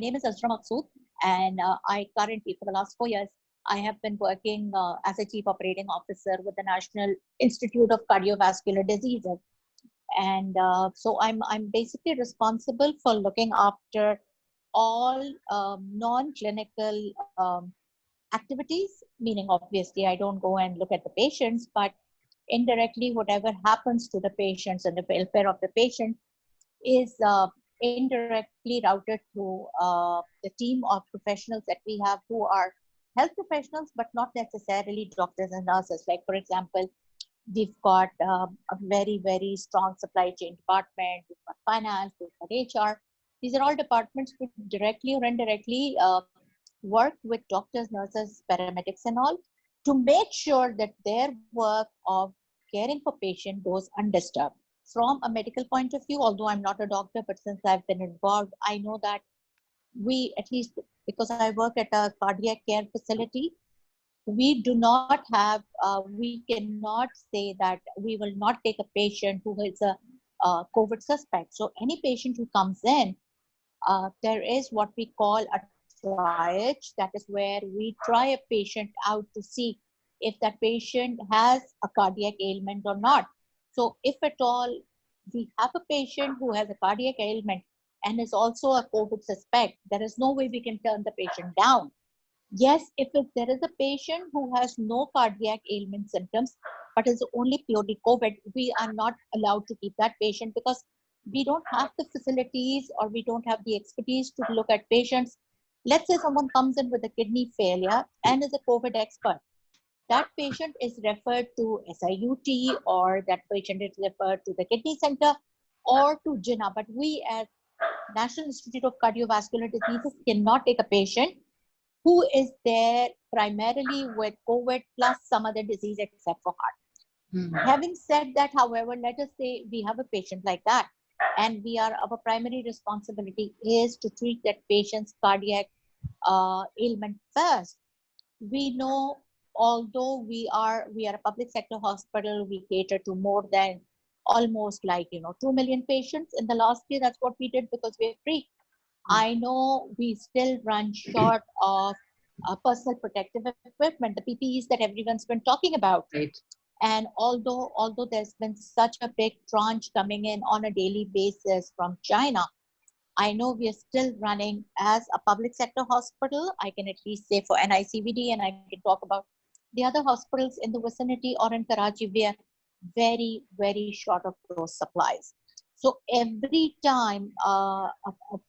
name is Azra Maqsood, and I currently, for the last 4 years, I have been working as a Chief Operating Officer with the National Institute of Cardiovascular Diseases. And so I'm basically responsible for looking after all non-clinical activities, meaning obviously I don't go and look at the patients, but indirectly whatever happens to the patients and the welfare of the patient is indirectly routed through the team of professionals that we have who are health professionals, but not necessarily doctors and nurses. Like, for example, we've got a very, very strong supply chain department, we've got finance, we've got HR. These are all departments which directly or indirectly work with doctors, nurses, paramedics and all to make sure that their work of caring for patient goes undisturbed. From a medical point of view, although I'm not a doctor, but since I've been involved, I know that we, at least because I work at a cardiac care facility, we do not have, we cannot say that we will not take a patient who is a COVID suspect. So any patient who comes in, there is what we call a triage. That is where we try a patient out to see if that patient has a cardiac ailment or not. So if at all we have a patient who has a cardiac ailment and is also a COVID suspect, there is no way we can turn the patient down. Yes, if there is a patient who has no cardiac ailment symptoms, but is only purely COVID, we are not allowed to keep that patient because we don't have the facilities or we don't have the expertise to look at patients. Let's say someone comes in with a kidney failure and is a COVID expert. That patient is referred to SIUT, or that patient is referred to the kidney center or to Jinnah. But we as National Institute of Cardiovascular Diseases cannot take a patient who is there primarily with COVID plus some other disease except for heart. Having said that, however, let us say we have a patient like that, and our primary responsibility is to treat that patient's cardiac ailment first. We know, although we are a public sector hospital, we cater to more than almost 2 million patients. In the last year, that's what we did because we're free. I know we still run short of personal protective equipment, the PPEs that everyone's been talking about. Right. And although there's been such a big tranche coming in on a daily basis from China, I know we are still running as a public sector hospital. I can at least say for NICVD, and I can talk about the other hospitals in the vicinity or in Karachi. We are very, very short of those supplies. So every time a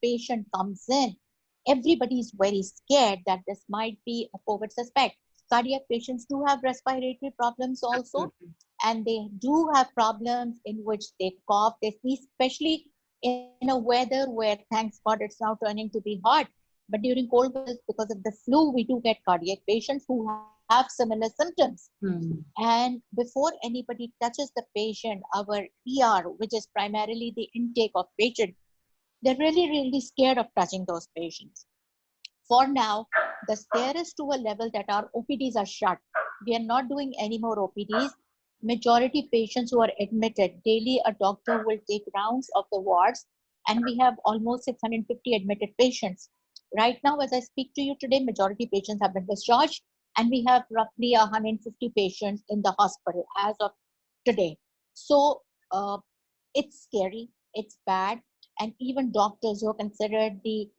patient comes in, everybody's very scared that this might be a COVID suspect. Cardiac patients do have respiratory problems also, and they do have problems in which they cough, they sneeze, especially in a weather where, thanks God, it's now turning to be hot. But during cold weather, because of the flu, we do get cardiac patients who have similar symptoms. And before anybody touches the patient, our ER, which is primarily the intake of patient, they're really, really scared of touching those patients. For now, the scare is to a level that our OPDs are shut. We are not doing any more OPDs. Majority patients who are admitted, daily a doctor will take rounds of the wards, and we have almost 650 admitted patients. Right now, as I speak to you today, majority patients have been discharged, and we have roughly 150 patients in the hospital as of today. So it's scary, it's bad, and even doctors who are considered the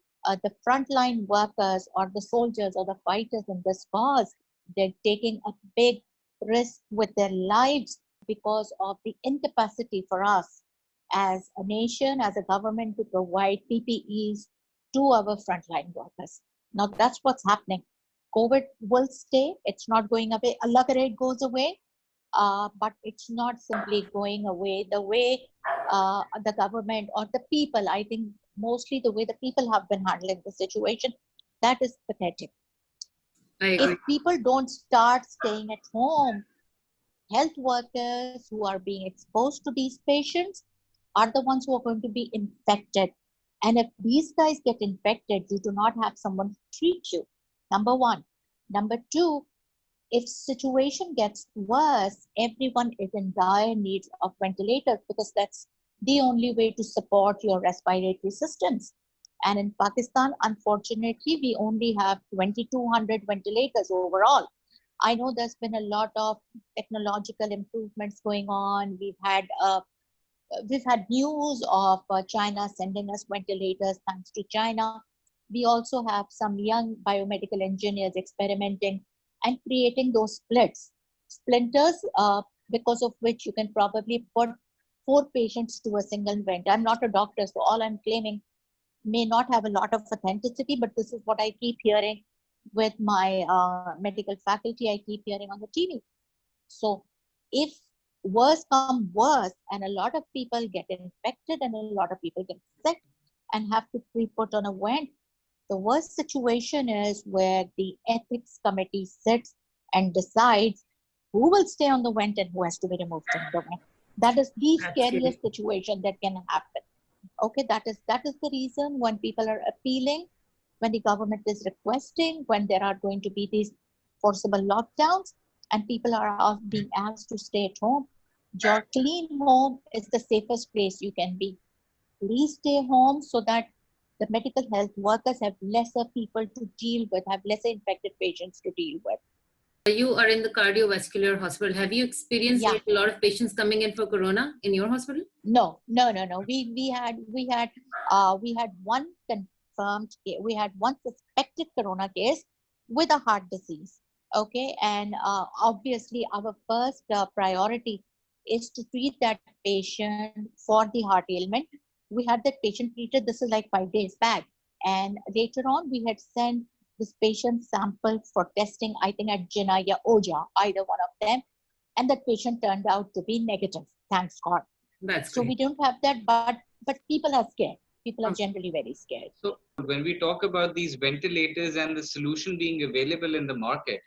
frontline workers or the soldiers or the fighters in this cause, they're taking a big risk with their lives because of the incapacity for us as a nation, as a government, to provide PPEs to our frontline workers. Now that's what's happening. COVID will stay. It's not going away. Allah kare it goes away, but it's not simply going away the way the government or the people, I think mostly the way the people have been handling the situation, that is pathetic. If people don't start staying at home, health workers who are being exposed to these patients are the ones who are going to be infected. And if these guys get infected, you do not have someone to treat you, number one. Number two, if situation gets worse, everyone is in dire need of ventilators because that's the only way to support your respiratory systems. And in Pakistan, unfortunately, we only have 2,200 ventilators overall. I know there's been a lot of technological improvements going on. We've had news of China sending us ventilators thanks to China. We also have some young biomedical engineers experimenting and creating those splinters, because of which you can probably put 4 patients to a single vent. I'm not a doctor, so all I'm claiming may not have a lot of authenticity, but this is what I keep hearing with my medical faculty. I keep hearing on the TV. So if worse come worse and a lot of people get infected and a lot of people get sick and have to be put on a vent, the worst situation is where the ethics committee sits and decides who will stay on the vent and who has to be removed from the vent. That is the scariest situation that can happen. Okay, that is the reason when people are appealing, when the government is requesting, when there are going to be these forcible lockdowns and people are being asked to stay at home. Your clean home is the safest place you can be. Please stay home so that the medical health workers have lesser people to deal with, have lesser infected patients to deal with. You are in the cardiovascular hospital. Have you experienced Yeah. a lot of patients coming in for corona in your hospital? No. We had one confirmed case. We had one suspected corona case with a heart disease. Okay, and obviously our first priority is to treat that patient for the heart ailment. We had that patient treated. This is like 5 days back, and later on we had sent this patient sample for testing. I think at Jinnah or Oja, either one of them, and that patient turned out to be negative. Thanks God. That's so great. we don't have that, but people are scared. People are generally very scared. So when we talk about these ventilators and the solution being available in the market,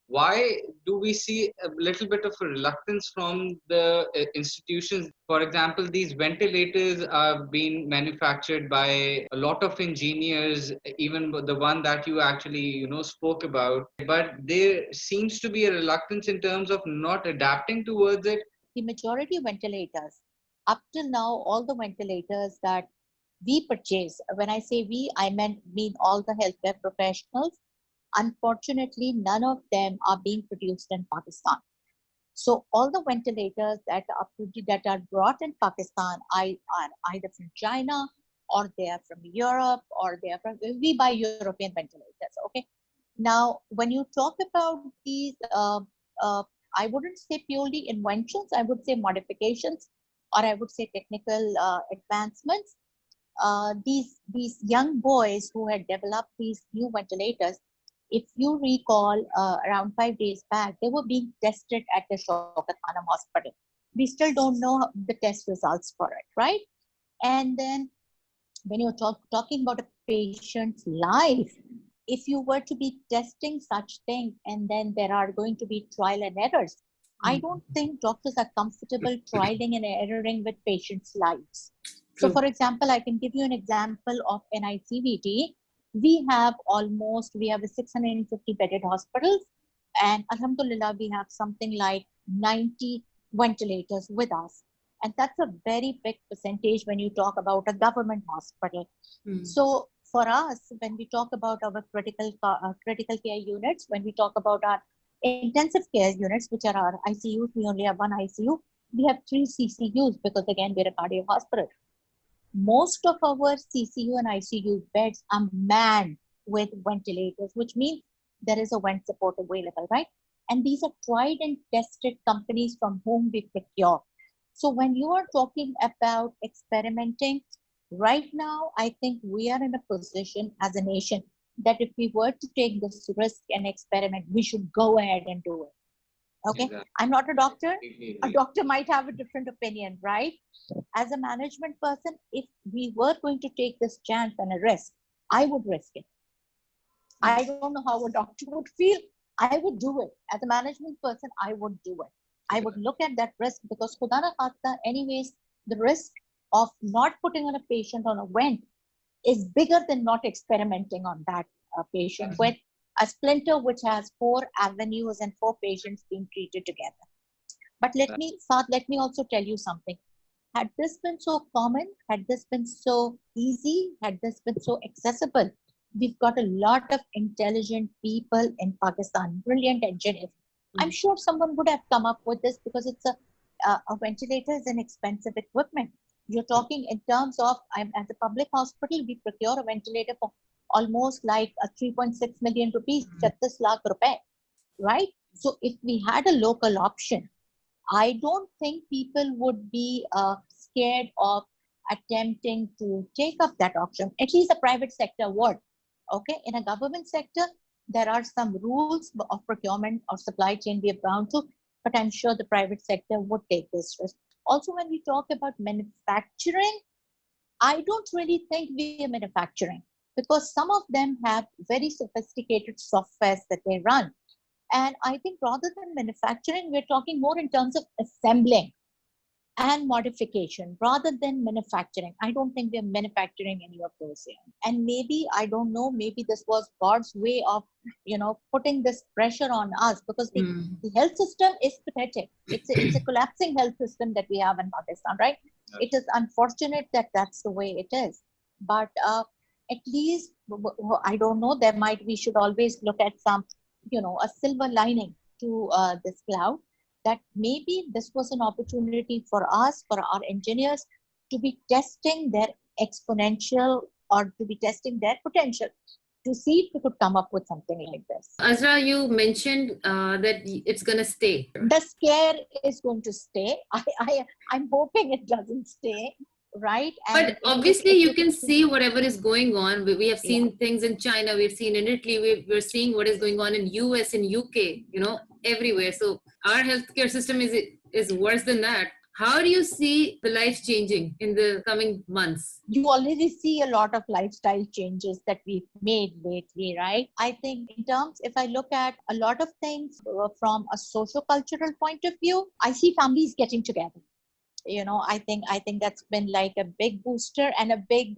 why do we see a little bit of a reluctance from the institutions? For example, these ventilators are being manufactured by a lot of engineers, even the one that you actually spoke about. But there seems to be a reluctance in terms of not adapting towards it. The majority of ventilators, up till now, all the ventilators that we purchase, when I say we, I mean all the healthcare professionals, unfortunately, none of them are being produced in Pakistan. So all the ventilators that are brought in Pakistan are either from China or they are from Europe or they are from, we buy European ventilators. Okay. Now, when you talk about these, I wouldn't say purely inventions, I would say modifications, or I would say technical advancements. These young boys who had developed these new ventilators, if you recall, around 5 days back, they were being tested at the Shaukat Khanum Hospital. We still don't know the test results for it, right? And then when you're talking about a patient's life, if you were to be testing such things and then there are going to be trial and errors, I don't think doctors are comfortable trialing and erroring with patients' lives. So, for example, I can give you an example of NICVT. We have a 650 bedded hospitals, and Alhamdulillah, we have something like 90 ventilators with us. And that's a very big percentage when you talk about a government hospital. So for us, when we talk about our critical care units, when we talk about our intensive care units, which are our ICUs, we only have one ICU. We have 3 CCUs because again, we're a cardiac hospital. Most of our CCU and ICU beds are manned with ventilators, which means there is a vent support available, right? And these are tried and tested companies from whom we procure. So when you are talking about experimenting, right now, I think we are in a position as a nation that if we were to take this risk and experiment, we should go ahead and do it. Okay, exactly. I'm not a doctor. A doctor might have a different opinion, right? As a management person, if we were going to take this chance and a risk, I would risk it. I don't know how a doctor would feel. I would do it. As a management person, I would do it. I would look at that risk because Khuda na khasta, anyways, the risk of not putting on a patient on a vent is bigger than not experimenting on that patient with a splinter which has 4 avenues and 4 patients being treated together. But let me also tell you something. Had this been so common, had this been so easy, had this been so accessible, we've got a lot of intelligent people in Pakistan, brilliant engineers. I'm sure someone would have come up with this because it's a ventilator is an expensive equipment. You're talking in terms of, as a public hospital, we procure a ventilator for almost like a 3.6 million rupees, 36 lakh rupees, right? So if we had a local option, I don't think people would be scared of attempting to take up that option. At least the private sector would. Okay, in a government sector, there are some rules of procurement or supply chain we are bound to, but I'm sure the private sector would take this risk. Also, when we talk about manufacturing, I don't really think we are manufacturing because some of them have very sophisticated softwares that they run. And I think rather than manufacturing, we're talking more in terms of assembling and modification rather than manufacturing. I don't think we're manufacturing any of those here. And maybe, I don't know, maybe this was God's way of, putting this pressure on us because the health system is pathetic. It's a collapsing health system that we have in Pakistan, right? It is unfortunate that that's the way it is. But at least, I don't know, we should always look at some, a silver lining to this cloud, that maybe this was an opportunity for us, for our engineers, to be testing their exponential or to be testing their potential to see if we could come up with something like this. Azra, you mentioned that it's going to stay. The scare is going to stay. I'm hoping it doesn't stay. Right. But obviously you can see whatever is going on. We have seen things in China, we've seen in Italy, we're seeing what is going on in US, in UK, everywhere. So our healthcare system is worse than that. How do you see the life changing in the coming months? You already see a lot of lifestyle changes that we've made lately, right? I think in terms, if I look at a lot of things from a socio-cultural point of view, I see families getting together. I think that's been like a big booster and a big,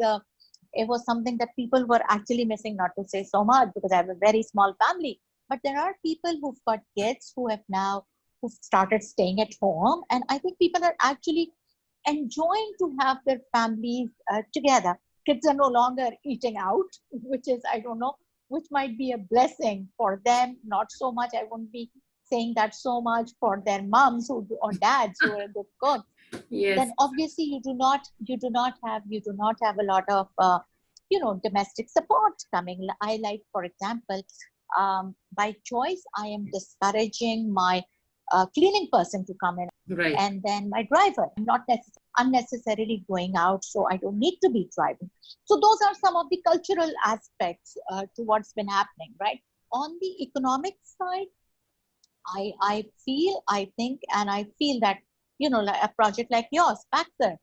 it was something that people were actually missing, not to say so much because I have a very small family, but there are people who've got kids who've started staying at home. And I think people are actually enjoying to have their families together. Kids are no longer eating out, which is, I don't know, which might be a blessing for them. Not so much, I wouldn't be saying that so much for their moms or dads who are good cooks. Yes. Then obviously you do not have a lot of domestic support coming. I like, for example, by choice, I am discouraging my cleaning person to come in, right, and then my driver. I'm not unnecessarily going out, so I don't need to be driving. So those are some of the cultural aspects to what's been happening, right? On the economic side, I feel that like a project like yours, Paxer,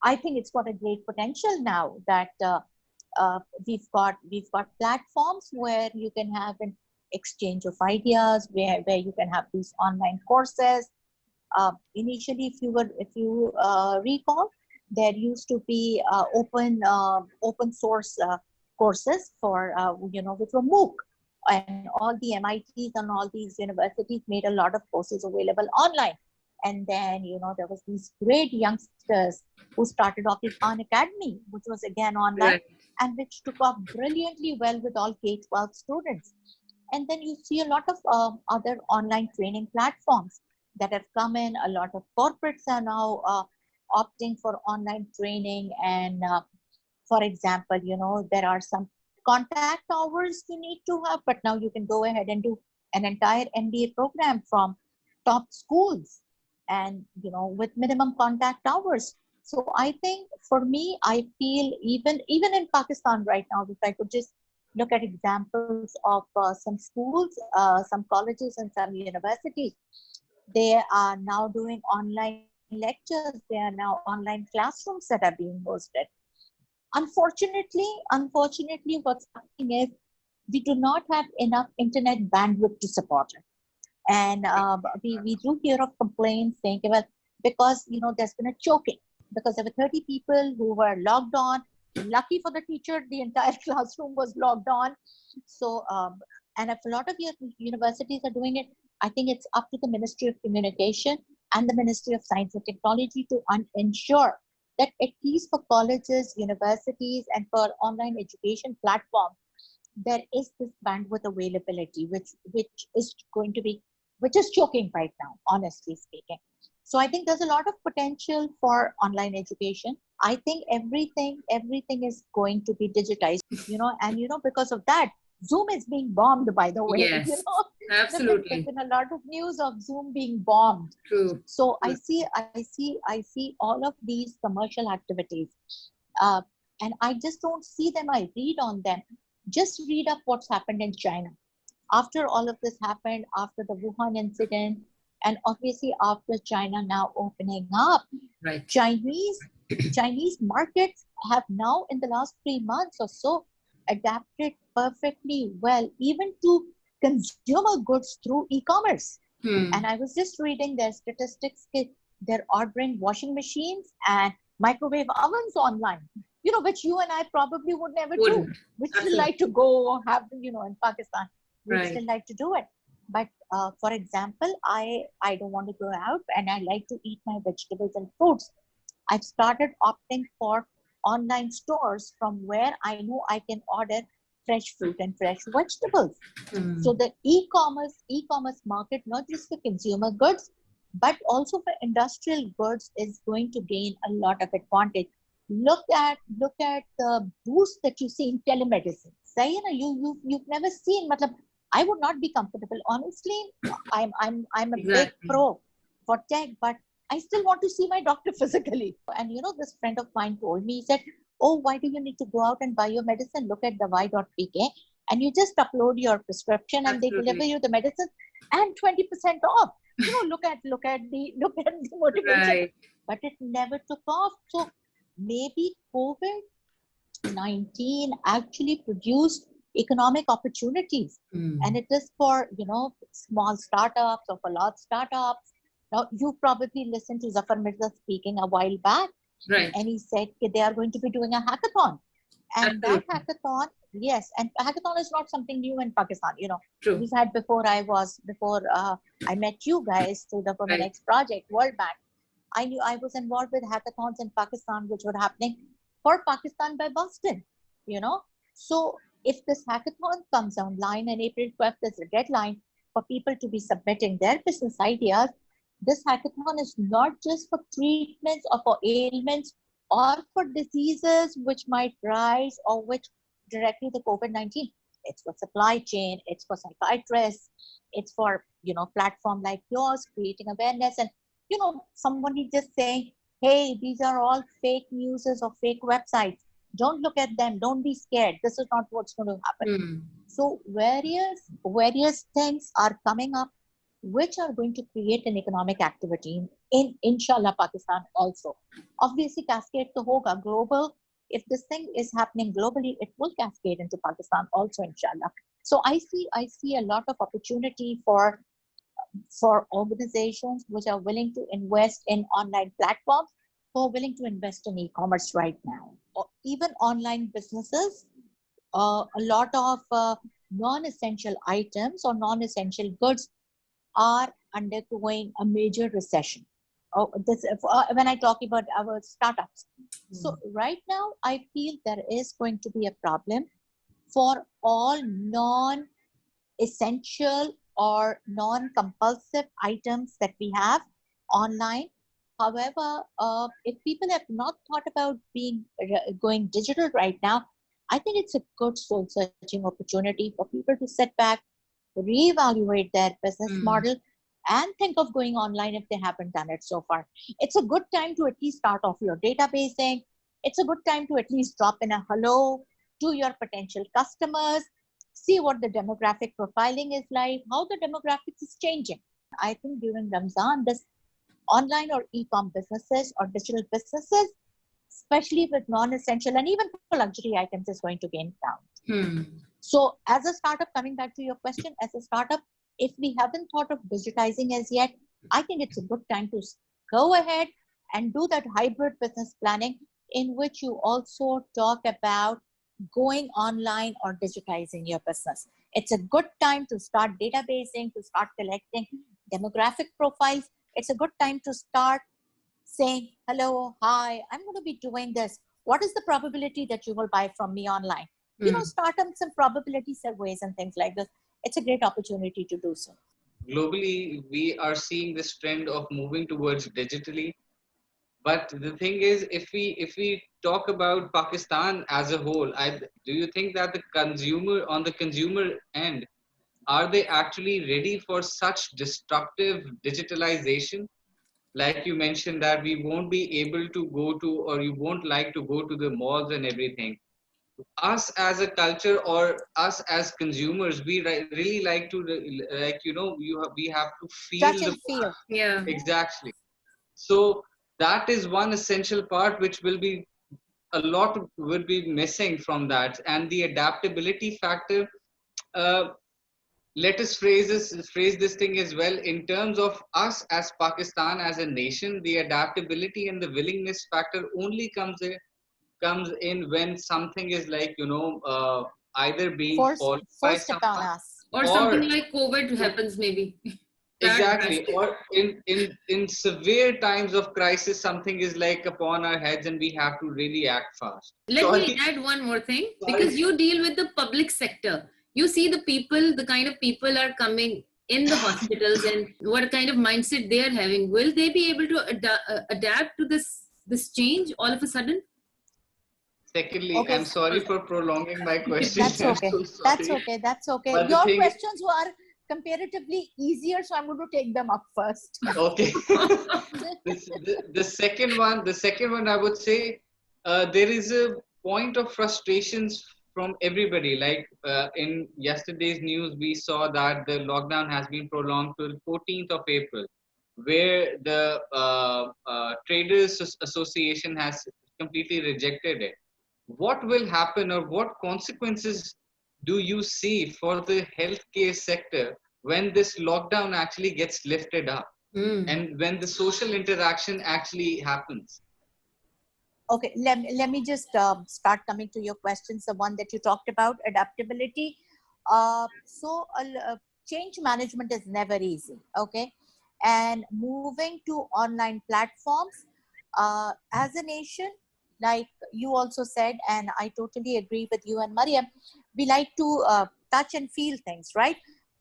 I think it's got a great potential now that we've got platforms where you can have an exchange of ideas, where you can have these online courses. Initially, if you recall, there used to be open source courses for which were MOOC, and all the MITs and all these universities made a lot of courses available online. And then, there was these great youngsters who started off the Khan Academy, which was again online, right, and which took off brilliantly well with all K-12 students. And then you see a lot of other online training platforms that have come in. A lot of corporates are now opting for online training. And for example, there are some contact hours you need to have, but now you can go ahead and do an entire MBA program from top schools and with minimum contact hours. So I think for me, I feel even in Pakistan right now, if I could just look at examples of some schools, some colleges and some universities, they are now doing online lectures. There are now online classrooms that are being hosted. Unfortunately, what's happening is we do not have enough internet bandwidth to support it. And we do hear of complaints saying, well, because, there's been a choking, because there were 30 people who were logged on. Lucky for the teacher, the entire classroom was logged on. So, and if a lot of your universities are doing it, I think it's up to the Ministry of Communication and the Ministry of Science and Technology to ensure that at least for colleges, universities, and for online education platforms, there is this bandwidth availability, which is going to be, which is choking right now, honestly speaking. So I think there's a lot of potential for online education. I think everything is going to be digitized, and because of that, Zoom is being bombed, by the way. Yes, absolutely. There's been a lot of news of Zoom being bombed. True. So I see all of these commercial activities, and I just don't see them. I read on them. Just read up what's happened in China after all of this happened, after the Wuhan incident, and obviously after China now opening up. Right. Chinese markets have now, in the last 3 months or so, adapted perfectly well, even to consumer goods through e-commerce. And I was just reading their statistics. They're ordering washing machines and microwave ovens online, which you and I probably would never do. We still like to go or have, in Pakistan, we still like to do it. But for example, I don't want to go out and I like to eat my vegetables and fruits. I've started opting for online stores from where I know I can order fresh fruit and fresh vegetables. So the e-commerce market, not just for consumer goods, but also for industrial goods, is going to gain a lot of advantage. Look at the boost that you see in telemedicine. Say, you've never seen. I would not be comfortable, honestly. I'm a big pro for tech, but I still want to see my doctor physically. And this friend of mine told me, he said, "Oh, why do you need to go out and buy your medicine? Look at dawai.pk, and you just upload your prescription and they deliver you the medicine and 20% off." Look at the motivation. Right. But it never took off. So maybe COVID-19 actually produced economic opportunities, and it is for small startups or for large startups. Now, you probably listened to Zafar Mirza speaking a while back, right? And he said they are going to be doing a hackathon, and that hackathon, yes, and hackathon is not something new in Pakistan. True. We've had before I met you guys through the Women X project, World Bank. I knew I was involved with hackathons in Pakistan, which were happening for Pakistan by Boston. So if this hackathon comes online and April 12th is the deadline for people to be submitting their business ideas, this hackathon is not just for treatments or for ailments or for diseases which might rise or which directly the COVID-19. It's for supply chain, it's for psychiatrists, it's for, platform like yours, creating awareness, and, somebody just saying, hey, these are all fake news or fake websites. Don't look at them. Don't be scared. This is not what's going to happen. So various things are coming up which are going to create an economic activity in Inshallah Pakistan also. Obviously, cascade to hoga global. If this thing is happening globally, it will cascade into Pakistan also, inshallah. So I see a lot of opportunity for organizations which are willing to invest in online platforms, who are willing to invest in e-commerce right now. Or even online businesses, a lot of non-essential items or non-essential goods are undergoing a major recession. When I talk about our startups. So right now, I feel there is going to be a problem for all non-essential or non-compulsive items that we have online. However, if people have not thought about going digital right now, I think it's a good soul searching opportunity for people to sit back, reevaluate their business model, and think of going online if they haven't done it so far. It's a good time to at least start off your databasing. It's a good time to at least drop in a hello to your potential customers, see what the demographic profiling is like, how the demographics is changing. I think during Ramzan, this online or e-com businesses or digital businesses, especially with non-essential and even for luxury items, is going to gain ground. So as a startup, coming back to your question, as a startup, if we haven't thought of digitizing as yet, I think it's a good time to go ahead and do that hybrid business planning, in which you also talk about going online or digitizing your business. It's a good time to start databasing, to start collecting demographic profiles, it's a good time to start saying, hello, hi, I'm going to be doing this. What is the probability that you will buy from me online? Start on some probability surveys and things like this. It's a great opportunity to do so. Globally, we are seeing this trend of moving towards digitally. But the thing is, if we talk about Pakistan as a whole, do you think that on the consumer end, are they actually ready for such destructive digitalization? Like you mentioned that we won't be able to go to, or you won't like to go to the malls and everything. Us as a culture or us as consumers, we really like to, we have to Touch feel and feel. Yeah. exactly. So that is one essential part which will be a lot would be missing from that. And the adaptability factor, uh, let us phrase this thing as well in terms of us as Pakistan as a nation. The adaptability and the willingness factor only comes in when something is like either being followed by Forced upon someone, us. Or or something like COVID happens maybe. That exactly, drastic. or in severe times of crisis, something is like upon our heads and we have to really act fast. Let me Sorry. add one more thing, Sorry. because you deal with the public sector. You see the kind of people are coming in the hospitals and what kind of mindset they are having. Will they be able to adapt to this change all of a sudden? Secondly, Okay. I'm sorry for prolonging my question. That's I'm okay. so sorry. That's okay. That's okay. But the Your thing is, questions were comparatively easier, so I'm going to take them up first. okay. The second one, I would say, there is a point of frustrations from everybody. Like in yesterday's news, we saw that the lockdown has been prolonged till 14th of April, where the Traders Association has completely rejected it. What will happen, or what consequences do you see for the healthcare sector when this lockdown actually gets lifted up? And when the social interaction actually happens? Okay, let me just start coming to your questions. The one that you talked about, adaptability. Change management is never easy. Okay, and moving to online platforms as a nation, like you also said, and I totally agree with you and Mariam, we like to touch and feel things, right?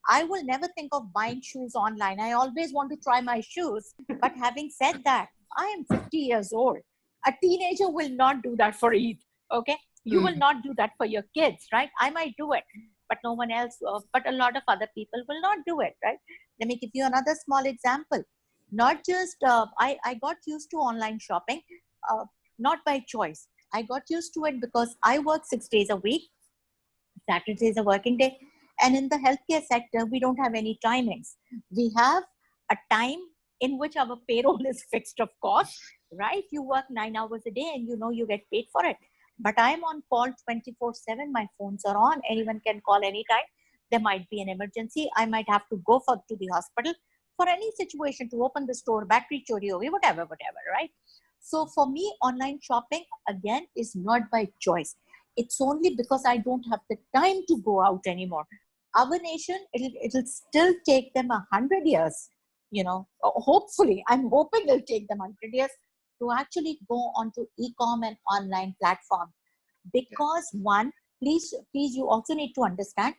I will never think of buying shoes online. I always want to try my shoes. But having said that, I am 50 years old. A teenager will not do that for Eid. Okay, you will not do that for your kids, right? I might do it, but no one else. But a lot of other people will not do it, right? Let me give you another small example. Not just I got used to online shopping, not by choice. I got used to it because I work 6 days a week. Saturday is a working day. And in the healthcare sector, we don't have any timings. We have a time in which our payroll is fixed, of course, right? You work 9 hours a day and you get paid for it. But I'm on call 24/7. My phones are on. Anyone can call anytime. There might be an emergency. I might have to go to the hospital for any situation, to open the store, battery chori, whatever, right? So for me, online shopping, again, is not by choice. It's only because I don't have the time to go out anymore. Our nation, it'll still take them 100 years, hopefully, I'm hoping it'll take them 100 years to actually go onto e-com and online platforms. Because one, please, you also need to understand,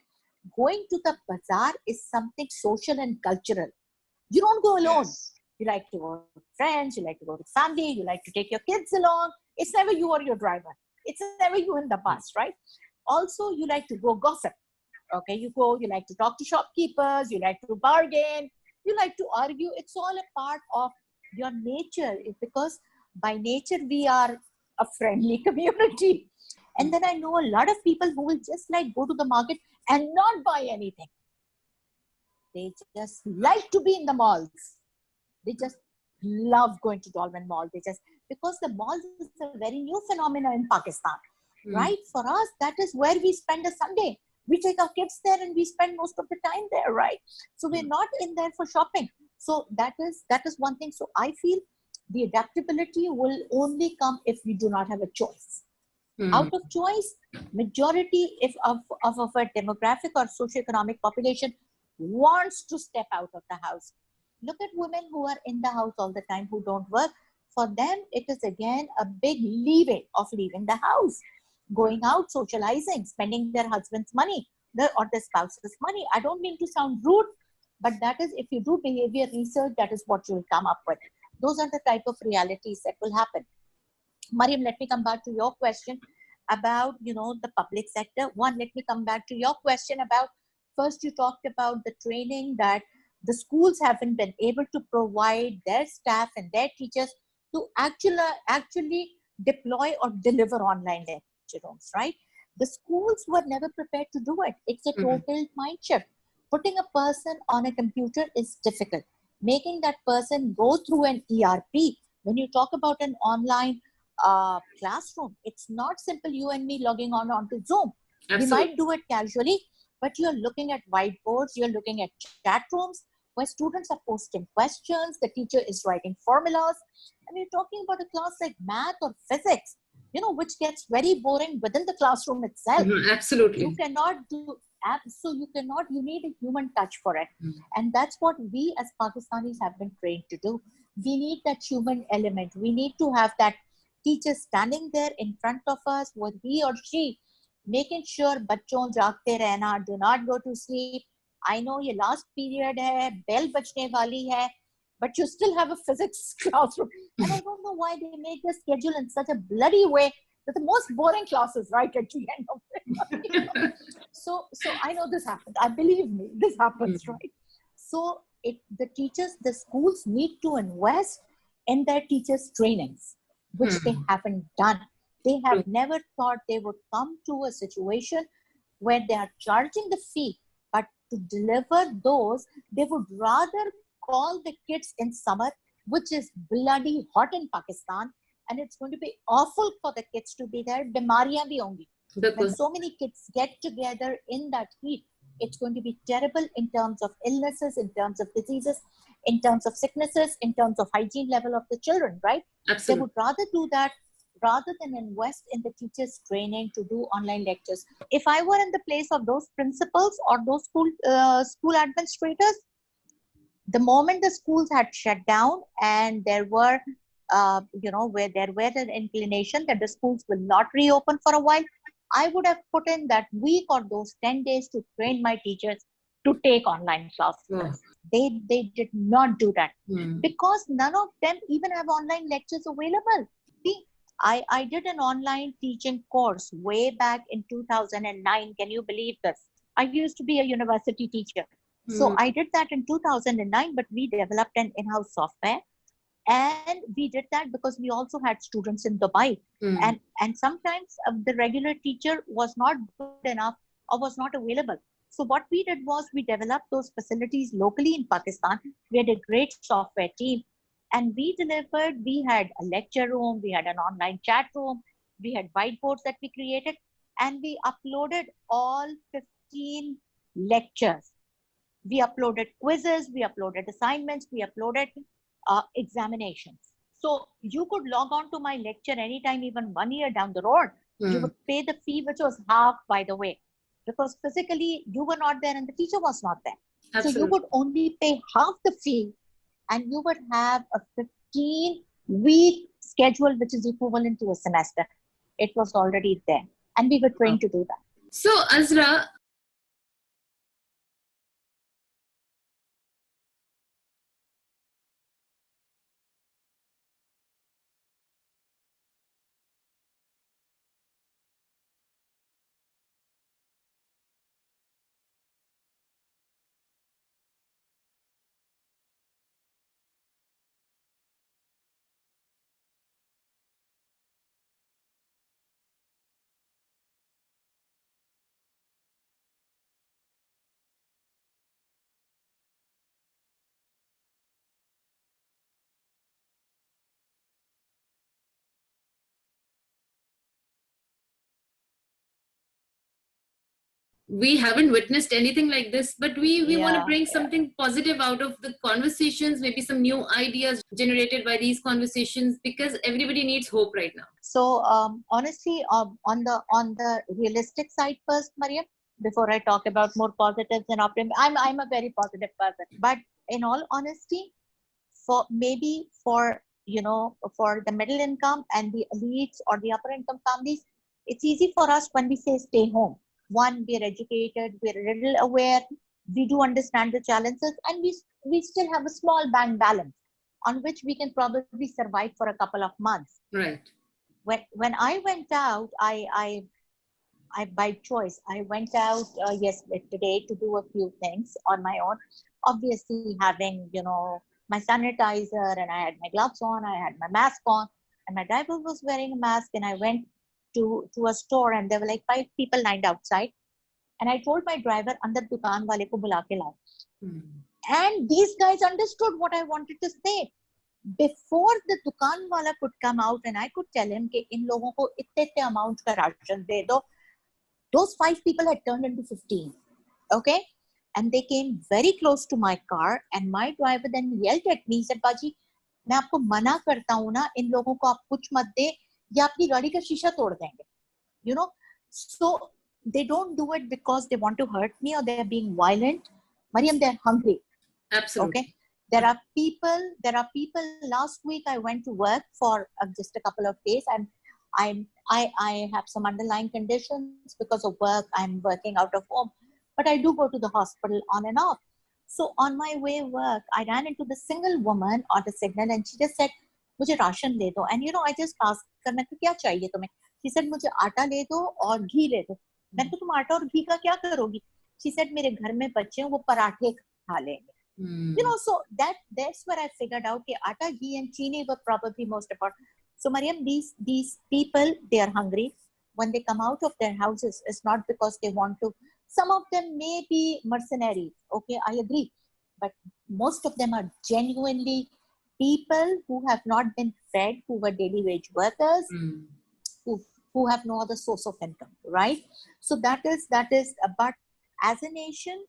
going to the bazaar is something social and cultural. You don't go alone. Yes. You like to go with friends, you like to go with family, you like to take your kids along. It's never you or your driver. It's never you in the bus, right? Also, you like to go gossip. Okay, you like to talk to shopkeepers, you like to bargain, you like to argue. It's all a part of your nature, because by nature we are a friendly community. And then I know a lot of people who will just like go to the market and not buy anything. They just like to be in the malls. They just love going to Dolmen Mall. Because the malls is a very new phenomenon in Pakistan, right? For us, that is where we spend a Sunday. We take our kids there and we spend most of the time there, right? So we're not in there for shopping. So that is one thing. So I feel the adaptability will only come if we do not have a choice. Out of choice, majority of a demographic or socioeconomic population wants to step out of the house. Look at women who are in the house all the time, who don't work. For them, it is again a big leaving the house, going out, socializing, spending their husband's money or the spouse's money. I don't mean to sound rude, but that is, if you do behavior research, that is what you will come up with. Those are the type of realities that will happen. Mariam, let me come back to your question about, the public sector. One, let me come back to your question about, first you talked about the training that the schools haven't been able to provide their staff and their teachers to actually deploy or deliver online lecture rooms, right? The schools were never prepared to do it. It's a total mind shift. Putting a person on a computer is difficult. Making that person go through an ERP, when you talk about an online classroom, it's not simple you and me logging onto Zoom. Absolutely. We might do it casually, but you're looking at whiteboards, you're looking at chat rooms where students are posting questions, the teacher is writing formulas, and you're talking about a class like math or physics, which gets very boring within the classroom itself. Absolutely. You cannot do, you need a human touch for it. And that's what we as Pakistanis have been trained to do. We need that human element. We need to have that teacher standing there in front of us with he or she, making sure bachon jaagte rehna, do not go to sleep. I know your last period hai, bell bajne wali hai, but you still have a physics classroom. And I don't know why they make the schedule in such a bloody way. They're the most boring classes, right, at the end of it. So I know this happens. I believe me, this happens, right? So the schools need to invest in their teachers' trainings, which they haven't done. They have never thought they would come to a situation where they are charging the fee, but to deliver those, they would rather call the kids in summer, which is bloody hot in Pakistan, and it's going to be awful for the kids to be there. Bimariyan bhi hongi. When so many kids get together in that heat, it's going to be terrible in terms of illnesses, in terms of diseases, in terms of sicknesses, in terms of hygiene level of the children, right? Absolutely. They would rather do that rather than invest in the teachers' training to do online lectures. If I were in the place of those principals or those school administrators, the moment the schools had shut down and there were, where there were an inclination that the schools will not reopen for a while, I would have put in that week or those 10 days to train my teachers to take online classes. They did not do that because none of them even have online lectures available. See, I did an online teaching course way back in 2009. Can you believe this? I used to be a university teacher. So I did that in 2009, but we developed an in-house software. And we did that because we also had students in Dubai. And sometimes the regular teacher was not good enough or was not available. So what we did was we developed those facilities locally in Pakistan. We had a great software team. And we delivered, we had a lecture room, we had an online chat room, we had whiteboards that we created, and we uploaded all 15 lectures. We uploaded quizzes, we uploaded assignments, we uploaded examinations. So you could log on to my lecture anytime, even 1 year down the road. You would pay the fee, which was half, by the way, because physically you were not there and the teacher was not there. Absolutely. So you would only pay half the fee and you would have a 15-week schedule, which is equivalent to a semester. It was already there. And we were trained to do that. So, Azra, we haven't witnessed anything like this, but we want to bring something positive out of the conversations, maybe some new ideas generated by these conversations, because everybody needs hope right now. So honestly, on the realistic side first, Mariam, before I talk about more positives and optimism, I'm a very positive person. But in all honesty, for maybe for, for the middle income and the elites or the upper income families, it's easy for us when we say stay home. One, we're educated, we're a little aware, we do understand the challenges, and we still have a small bank balance on which we can probably survive for a couple of months. Right. When I went out, I by choice, I went out today to do a few things on my own. Obviously, having my sanitizer, and I had my gloves on, I had my mask on, and my driver was wearing a mask. And I went to a store, and there were like 5 people lined outside. And I told my driver, "Andar dukaan wale ko bula ke lao." And these guys understood what I wanted to say. Before the dukaan wala could come out, and I could tell him कि इन लोगों को इतने amount का ration दे दो, those 5 people had turned into 15. Okay, and they came very close to my car, and my driver then yelled at me. He said, "Baji, मैं आपको मना करता हूँ ना, इन लोगों को आप कुछ मत दे, या अपनी गाड़ी का शीशा तोड़ देंगे." So they don't do it because they want to hurt me or they're being violent. Mariam, they're hungry. Absolutely. Okay. There are people, last week I went to work for just a couple of days, and I have some underlying conditions because of work. I'm working out of home, but I do go to the hospital on and off. So on my way work, I ran into the single woman on the signal, and she just said, "Mujhe ration de do." And I just asked her, "Kya chahiye tumhe?" She said, "Mujhe aata le do aur ghee le do." मैंने तो तुम आटा और घी का क्या करोगी? She said, "मेरे घर में बच्चे हैं, वो पराठे खा लेंगे." So that's where I figured out that atta, ghee, and chini were probably most important. So Mariam, these people, they are hungry. When they come out of their houses, it's not because they want to. Some of them may be mercenaries. Okay, I agree, but most of them are genuinely people who have not been fed, who were daily wage workers, who have no other source of income, right? So that is, but as a nation,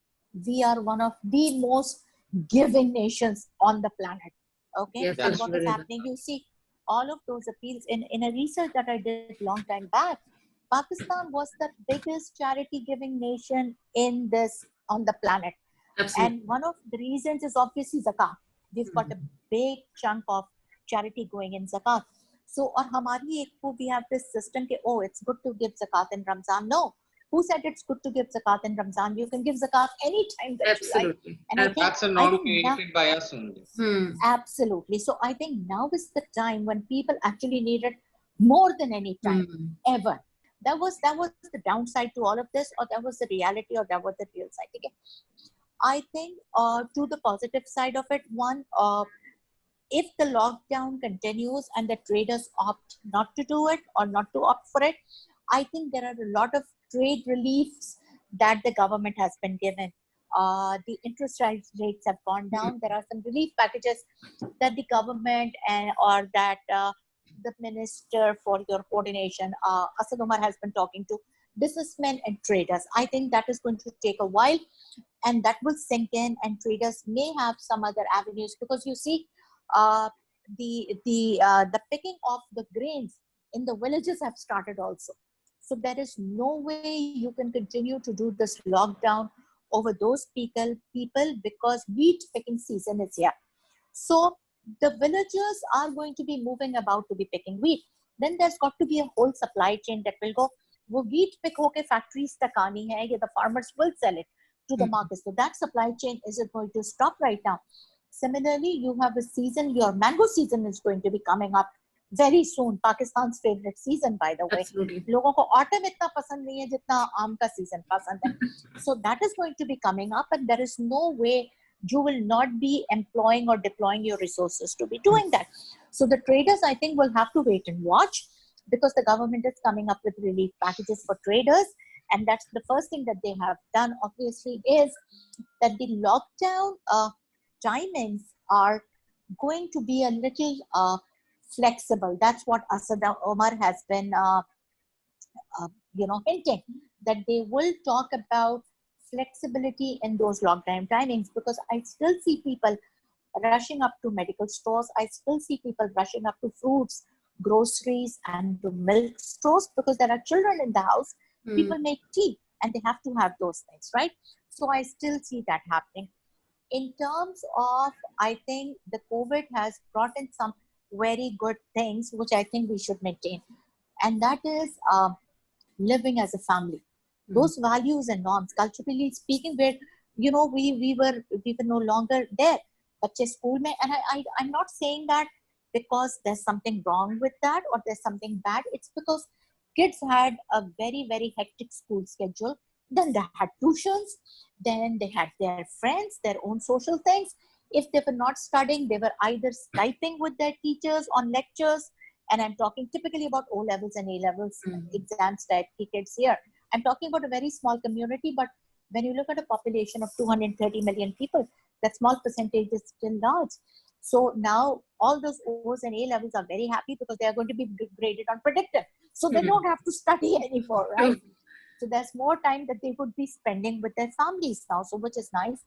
we are one of the most giving nations on the planet. Okay, Yes, and what is happening? You see, all of those appeals in a research that I did long time back, Pakistan was the biggest charity giving nation on the planet. Absolutely. And one of the reasons is obviously zakat. We've got a big chunk of charity going in zakat. So, or hamari ekko, we have this system that, oh, it's good to give zakat in Ramzan. No. Who said it's good to give zakat in Ramzan? You can give zakat anytime that you like. And that's a norm created by us only. Absolutely. So I think now is the time when people actually need it more than any time ever. That was the downside to all of this, or that was the reality, or that was the real side. Okay. I think to the positive side of it, one, if the lockdown continues and the traders opt not to do it or not to opt for it, I think there are a lot of trade reliefs that the government has been given. The interest rates have gone down. There are some relief packages that the government or that the Minister for your coordination, Asad Umar, has been talking to businessmen and traders. I think that is going to take a while, and that will sink in, and traders may have some other avenues, because you see, the picking of the grains in the villages have started also. So there is no way you can continue to do this lockdown over those people because wheat picking season is here. So the villagers are going to be moving about to be picking wheat. Then there's got to be a whole supply chain that will go, wo wheat pick hoke factories tak aani hai, ya the farmers will sell it to the market. So that supply chain isn't going to stop right now. Similarly, you have a season, your mango season is going to be coming up very soon. Pakistan's favorite season, by the way. Absolutely. Logon ko autumn itna pasand nahi hai jitna aam ka season pasand hai. So that is going to be coming up, and there is no way you will not be employing or deploying your resources to be doing that. So the traders, I think, will have to wait and watch, because the government is coming up with relief packages for traders. And that's the first thing that they have done, obviously, is that the lockdown timings are going to be a little flexible. That's what Asad Omar has been hinting, that they will talk about flexibility in those lockdown timings, because I still see people rushing up to medical stores. I still see people rushing up to fruits, groceries, and to milk stores, because there are children in the house. People make tea and they have to have those things, right? So I still see that happening. in terms of, I think the COVID has brought in some very good things, which I think we should maintain. And that is living as a family. Those values and norms, culturally speaking, where, we were no longer there. Bache school mein, and I'm not saying that because there's something wrong with that or there's something bad. It's because kids had a very, very hectic school schedule. Then they had tuitions. Then they had their friends, their own social things. If they were not studying, they were either Skyping with their teachers on lectures. And I'm talking typically about O levels and A levels exams type kids here. I'm talking about a very small community, but when you look at a population of 230 million people, that small percentage is still large. So now all those O's and A levels are very happy because they are going to be graded on predictive. So they don't have to study anymore, right? So there's more time that they would be spending with their families now, so which is nice.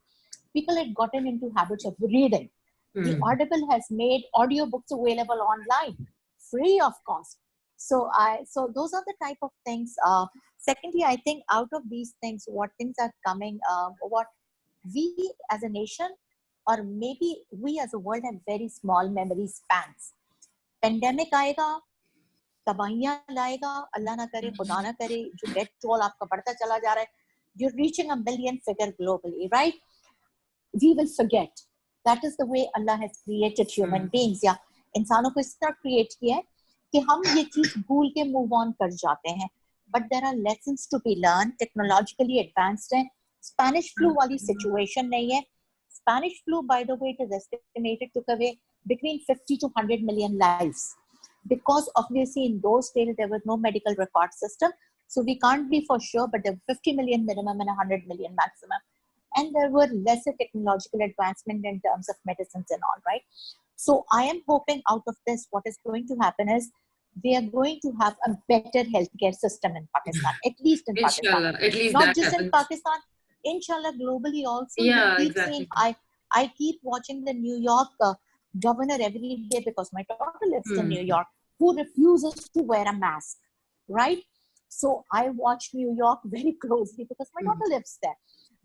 People had gotten into habits of reading. The Audible has made audiobooks available online, free of cost. So those are the type of things. Secondly, I think out of these things, what things are coming, what we as a nation, or maybe we as a world, have very small memory spans. Pandemic आएगा, तबाहियां लाएगा, अल्लाह ना करे, खुदा ना करे, जो death toll आपका बढ़ता चला जा रहा है, you're reaching a million figure globally, right? We will forget. That is the way Allah has created human beings. या इंसानों को इस तरह create किया है कि हम ये चीज भूल के move on कर जाते हैं. But there are lessons to be learned. Technologically advanced है. Spanish flu वाली situation नहीं है. Spanish flu, by the way, it is estimated took away between 50 to 100 million lives. Because obviously in those days there was no medical record system. So we can't be for sure, but there were 50 million minimum and 100 million maximum. And there were lesser technological advancement in terms of medicines and all, right? So I am hoping out of this, what is going to happen is we are going to have a better healthcare system in Pakistan, at least in Inshallah, Pakistan. at least Not that just happens. in Pakistan, inshallah, globally also. Yeah, keep exactly. seeing, I keep watching the New York governor every day because my daughter lives in New York, who refuses to wear a mask, right? So I watch New York very closely because my daughter lives there.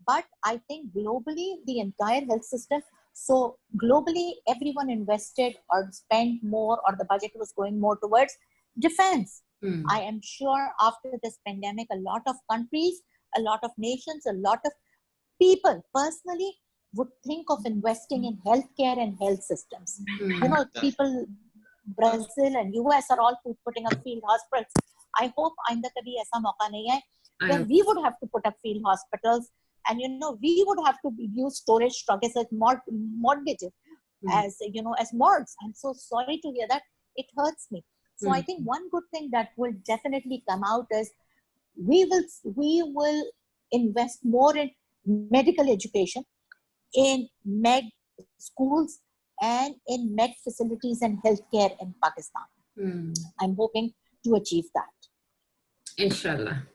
But I think globally, the entire health system, so globally, everyone invested or spent more, or the budget was going more towards defense. I am sure after this pandemic, a lot of countries, a lot of nations, a lot of people personally would think of investing in healthcare and health systems. People, Brazil and US are all putting up field hospitals. I hope आइंदा कभी ऐसा मौका नहीं है where we would have to put up field hospitals, and we would have to use storage structures as mortgages, as as morgues. I'm so sorry to hear that. It hurts me. So I think one good thing that will definitely come out is we will invest more in medical education, in med schools, and in med facilities and healthcare in Pakistan. I'm hoping to achieve that. Inshallah.